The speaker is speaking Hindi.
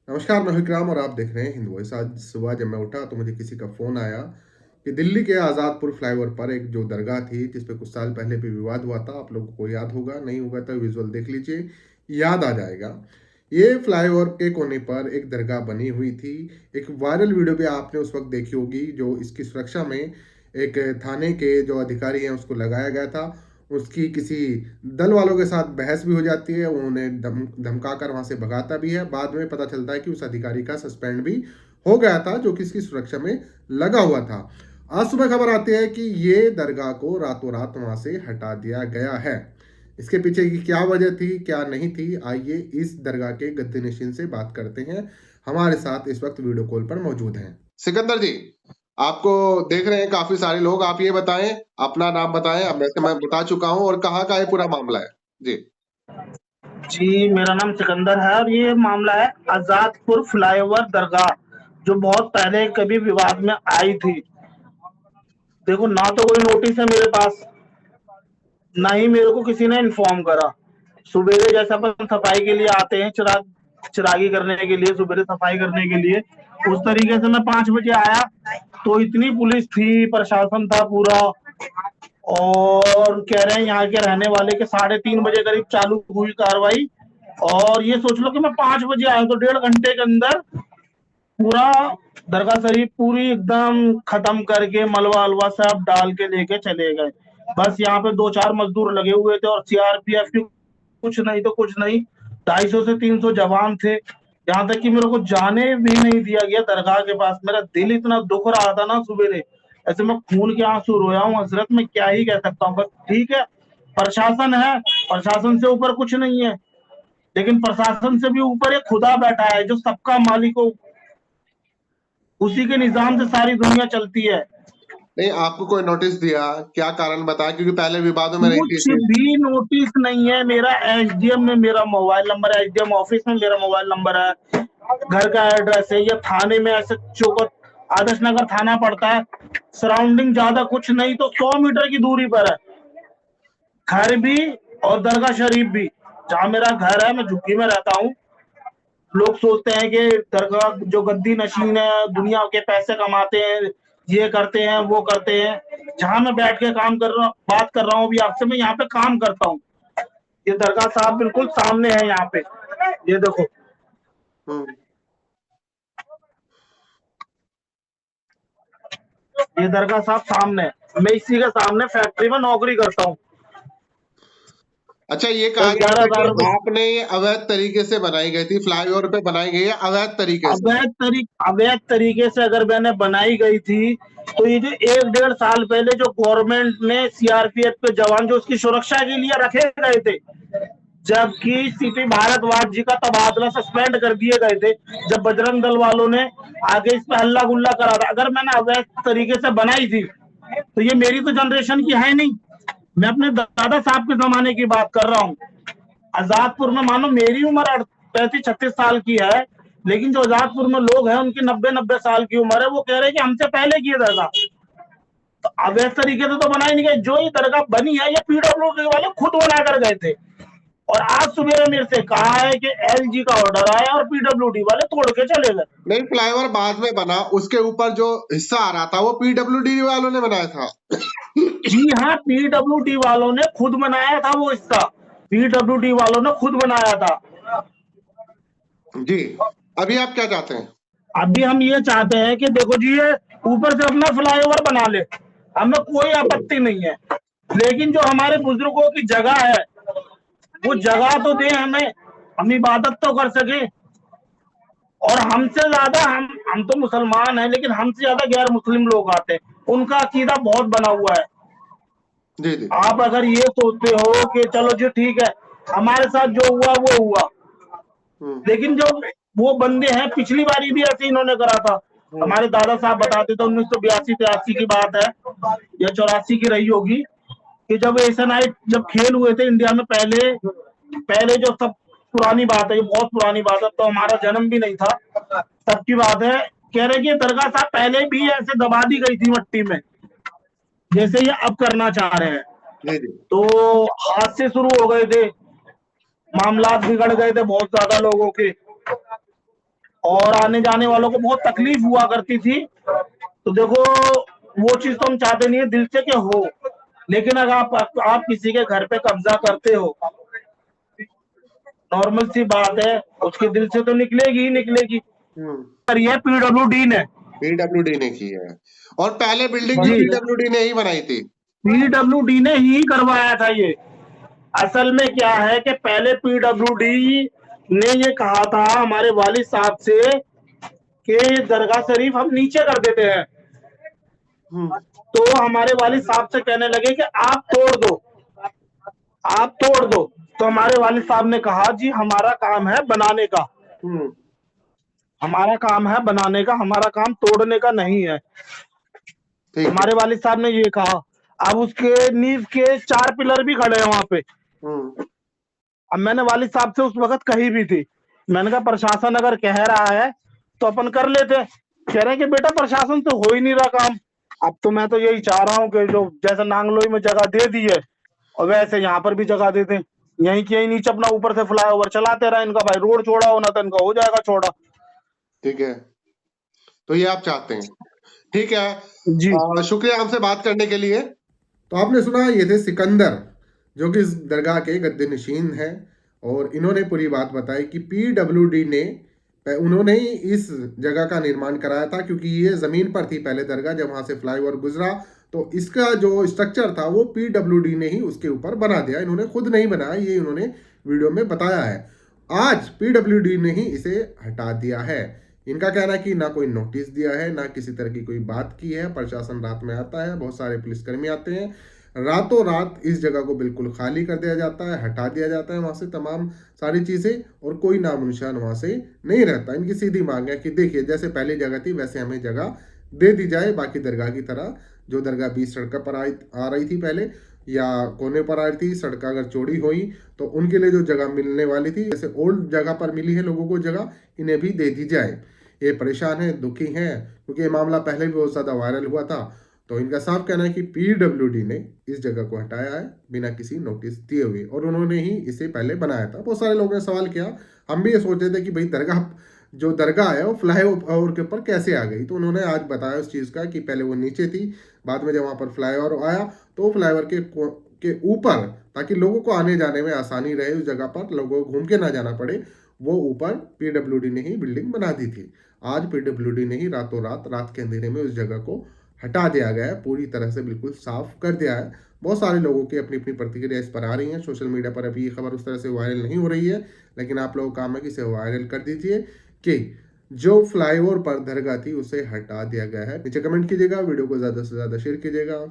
नमस्कार, मैं विक्राम और आप देख रहे हैं हिंद वॉइस। आज सुबह जब मैं उठा तो मुझे किसी का फ़ोन आया कि दिल्ली के आज़ादपुर फ्लाईओवर पर एक जो दरगाह थी, जिस पे कुछ साल पहले भी विवाद हुआ था, आप लोगों को याद होगा, नहीं होगा तो विज़ुअल देख लीजिए, याद आ जाएगा। ये फ्लाईओवर के कोने पर एक दरगाह बनी हुई थी। एक वायरल वीडियो भी आपने उस वक़्त देखी होगी, जो इसकी सुरक्षा में एक थाने के जो अधिकारी हैं, उसको लगाया गया था। उसकी किसी दल वालों के साथ बहस भी हो जाती है, वो उन्हें धमकाकर वहां से भगाता भी है। बाद में पता चलता है कि उस अधिकारी का सस्पेंड भी हो गया था, जो कि इसकी सुरक्षा में लगा हुआ था। आज सुबह खबर आती है कि ये दरगाह को रातों रात वहां से हटा दिया गया है। इसके पीछे की क्या वजह थी, क्या नहीं थी, आइए इस दरगाह के गद्दी नशीन से बात करते हैं। हमारे साथ इस वक्त वीडियो कॉल पर मौजूद हैं सिकंदर जी। आपको देख रहे हैं काफी सारे लोग। आप ये बताएं, अपना नाम बताएं। अब वैसे मैं बता चुका हूं, और कहाँ का ये पूरा मामला है जी। जी, मेरा नाम सिकंदर है और ये मामला है आजादपुर फ्लाईओवर दरगाह, जो बहुत पहले कभी विवाद में आई थी। देखो, ना तो कोई नोटिस है मेरे पास, ना ही मेरे को किसी ने इन्फॉर्म करा। सुबेरे जैसे अपन सफाई के लिए आते हैं, चिरागी करने के लिए, सुबेरे सफाई करने के लिए, उस तरीके से मैं 5 बजे आया तो इतनी पुलिस थी, प्रशासन था पूरा, और कह रहे हैं यहाँ के रहने वाले के 3:30 बजे करीब चालू हुई कार्रवाई। और ये सोच लो कि मैं 5 बजे आया तो 1.5 घंटे के अंदर पूरा दरगाह शरीफ पूरी एकदम खत्म करके मलबा अलवा सब डाल के लेके चले गए। बस यहाँ पे 2-4 मजदूर लगे हुए थे और सीआरपीएफ की कुछ नहीं तो कुछ नहीं, 250 से 300 जवान थे। यहाँ तक कि मेरे को जाने भी नहीं दिया गया दरगाह के पास। मेरा दिल इतना दुख रहा था ना सुबह, ऐसे मैं खून के आंसू रोया हूँ हजरत। में क्या ही कह सकता हूँ। बस ठीक है, प्रशासन है, प्रशासन से ऊपर कुछ नहीं है, लेकिन प्रशासन से भी ऊपर एक खुदा बैठा है जो सबका मालिक हो। उसी के निजाम से सारी दुनिया चलती है। नहीं, आपको कोई नोटिस दिया? क्या कारण बताया, क्योंकि पहले विवादों में रही थी कुछ इसी। भी नोटिस नहीं है। मेरा एसडीएम में मेरा मोबाइल नंबर है, एसडीएम ऑफिस में मेरा मोबाइल नंबर है, घर का एड्रेस है, या थाने में ऐसे चौक आदर्श नगर थाना पड़ता है, सराउंडिंग ज्यादा कुछ नहीं तो 100 मीटर की दूरी पर है घर भी और दरगाह शरीफ भी। जहाँ मेरा घर है, मैं झुग्गी में रहता हूँ। लोग सोचते हैं कि दरगाह जो गद्दी नशीन है, दुनिया के पैसे कमाते हैं, ये करते हैं वो करते हैं। जहां मैं बैठ के काम कर रहा हूँ, बात कर रहा हूँ अभी आपसे, मैं यहाँ पे काम करता हूँ। ये दरगाह साहब बिल्कुल सामने है यहाँ पे, ये देखो। हम्म। ये दरगाह साहब सामने है, मैं इसी के सामने फैक्ट्री में नौकरी करता हूँ। अच्छा, ये कहा दस गया ग्यारह था कि हजार रुपये आपने ये अवैध तरीके से बनाई गई थी, फ्लाईओवर पे बनाई गई है अवैध तरीके से। अवैध तरीके से अगर मैंने बनाई गई थी तो ये जो 1-1.5 साल पहले जो गवर्नमेंट ने सीआरपीएफ के जवान जो उसकी सुरक्षा के लिए रखे गए थे, जबकि सीपी भारद्वाज जी का तबादला सस्पेंड कर दिए गए थे, जब बजरंग दल वालों ने आगे इस पे हल्ला गुल्ला करा था। अगर मैंने अवैध तरीके से बनाई थी तो ये मेरी तो जनरेशन की है नहीं। मैं अपने दादा साहब के जमाने की बात कर रहा हूँ। आजादपुर में मानो मेरी उम्र 35-36 साल की है, लेकिन जो आजादपुर में लोग हैं उनकी 90-90 साल की उम्र है। वो कह रहे हैं कि हमसे पहले की दरगाह। तो अवैध तरीके से तो बनाई नहीं गई। जो ये दरगाह बनी है ये पीडब्ल्यूडी वाले खुद बना कर गए थे, और आज सुबह मेरे से कहा है कि एलजी का ऑर्डर आया और पीडब्ल्यूडी वाले तोड़ के चले गए। नहीं, फ्लाईओवर बाद में बना, उसके ऊपर जो हिस्सा आ रहा था वो पीडब्ल्यूडी वालों ने बनाया था। जी हाँ, पीडब्ल्यूडी वालों ने खुद बनाया था वो हिस्सा, पीडब्ल्यूडी वालों ने खुद बनाया था। जी। अभी आप क्या चाहते हैं? अभी हम ये चाहते हैं कि देखो जी, ये ऊपर से अपना फ्लाईओवर बना ले, हमें कोई आपत्ति नहीं है, लेकिन जो हमारे बुजुर्गों की जगह है वो जगह तो दे हमें, हम इबादत तो कर सके। और हमसे ज्यादा हम तो मुसलमान हैं, लेकिन हमसे ज्यादा गैर मुस्लिम लोग आते हैं, उनका अकीदा बहुत बना हुआ है। जी जी। आप अगर ये सोचते हो कि चलो जी ठीक है, हमारे साथ जो हुआ वो हुआ, लेकिन जो वो बंदे हैं, पिछली बारी भी ऐसे इन्होंने करा था। हमारे दादा साहब बताते थे, 1982-83 की बात है या 84 की रही होगी, कि जब एशियन नाइट जब खेल हुए थे इंडिया में, पहले पहले जो सब पुरानी बात है, ये बहुत पुरानी बात है, तो हमारा जन्म भी नहीं था तब की बात है। कह रहे कि दरगाह साहब पहले भी ऐसे दबा दी गई थी मट्टी में, जैसे ये अब करना चाह रहे हैं। जी जी। तो हादसे शुरू हो गए थे, मामला बिगड़ गए थे बहुत ज्यादा लोगों के। और आने जाने वालों को बहुत तकलीफ हुआ करती थी। तो देखो, वो चीज तो हम चाहते नहीं है दिल से कि हो, लेकिन अगर आप किसी के घर पे कब्जा करते हो, नॉर्मल सी बात है, उसके दिल से तो निकलेगी ही निकलेगी। पर ये पीडब्ल्यूडी ने पीडब्ल्यूडी ने की है, और पहले बिल्डिंग भी जी पीडब्ल्यूडी ने ही बनाई थी। पीडब्ल्यूडी ने ही करवाया था ये। असल में क्या है कि पहले पीडब्ल्यूडी ने ये कहा था हमारे वालिद साहब से कि ये दरगाह शरीफ हम नीचे कर देते हैं। तो हमारे वालिद साहब से कहने लगे कि आप तोड़ दो, आप तोड़ दो। तो हमारे वालिद साहब ने कहा जी हमारा काम है बनाने का, हमारा काम है बनाने का, हमारा काम तोड़ने का नहीं है। ठीक है। हमारे वालिद साहब ने ये कहा। अब उसके नींव के 4 पिलर भी खड़े हैं वहां पे। अब मैंने वालिद साहब से उस वक्त कही भी थी, मैंने कहा प्रशासन अगर कह रहा है तो अपन कर लेते। कह रहे हैं कि बेटा प्रशासन तो हो ही नहीं रहा काम। अब तो मैं तो यही चाह रहा हूँ कि जो जैसे नांगलोई में जगह दे दी है और वैसे यहाँ पर भी जगह दे दें, यहीं की यहीं नीचे अपना ऊपर से फ्लाईओवर चलाते रहे। इनका भाई रोड छोड़ा होना तो इनका हो जाएगा छोड़ा। ठीक है, तो ये आप चाहते हैं। ठीक है, जी शुक्रिया हमसे बात करने के लिए। तो आपने सुना, ये थे सिकंदर, जो कि इस दरगाह के गद्दे नशीन हैं, और इन्होंने पूरी बात बताई कि पीडब्ल्यूडी ने उन्होंने ही इस जगह का निर्माण कराया था, क्योंकि ये ज़मीन पर थी पहले दरगाह, जब वहाँ से फ्लाईओवर गुजरा तो इसका जो स्ट्रक्चर था वो पीडब्ल्यूडी ने ही उसके ऊपर बना दिया। इन्होंने खुद नहीं बनाया, ये इन्होंने वीडियो में बताया है। आज पीडब्ल्यूडी ने ही इसे हटा दिया है। इनका कहना है कि ना कोई नोटिस दिया है, ना किसी तरह की कोई बात की है। प्रशासन रात में आता है, बहुत सारे पुलिसकर्मी आते हैं, रातों रात इस जगह को बिल्कुल खाली कर दिया जाता है, हटा दिया जाता है वहाँ से तमाम सारी चीज़ें, और कोई नामो निशान वहाँ से नहीं रहता। इनकी सीधी मांग है कि देखिए जैसे पहले जगह थी वैसे हमें जगह दे दी जाए, बाकी दरगाह की तरह। जो दरगाह बीच सड़क पर आ रही थी पहले, या कोने पर आ रही थी, सड़क अगर चौड़ी हुई तो उनके लिए जो जगह मिलने वाली थी, जैसे ओल्ड जगह पर मिली है लोगों को जगह, इन्हें भी दे दी जाए। ये परेशान हैं, दुखी हैं, क्योंकि ये मामला पहले भी बहुत ज़्यादा वायरल हुआ था। तो इनका साफ कहना है कि पीडब्ल्यूडी ने इस जगह को हटाया है बिना किसी नोटिस दिए हुए, और उन्होंने ही इसे पहले बनाया था। बहुत सारे लोगों ने सवाल किया, हम भी ये सोच रहे थे कि भाई दरगाह, जो दरगाह है वो फ्लाईओवर के ऊपर कैसे आ गई। तो उन्होंने आज बताया उस चीज़ का कि पहले वो नीचे थी, बाद में जब वहाँ पर फ्लाईओवर आया तो फ्लाईओवर के ऊपर, ताकि लोगों को आने जाने में आसानी रहे, उस जगह पर लोगों को घूम के ना जाना पड़े, वो ऊपर पीडब्ल्यूडी ने ही बिल्डिंग बना दी थी। आज पीडब्ल्यूडी ने ही रातों रात के अंधेरे में उस जगह को हटा दिया गया है, पूरी तरह से बिल्कुल साफ कर दिया है। बहुत सारे लोगों की अपनी अपनी प्रतिक्रिया इस पर आ रही हैं। सोशल मीडिया पर अभी ये खबर उस तरह से वायरल नहीं हो रही है, लेकिन आप लोगों का काम है कि इसे वायरल कर दीजिए कि जो फ्लाईओवर पर दरगाह थी उसे हटा दिया गया है। नीचे कमेंट कीजिएगा, वीडियो को ज़्यादा से ज़्यादा शेयर कीजिएगा।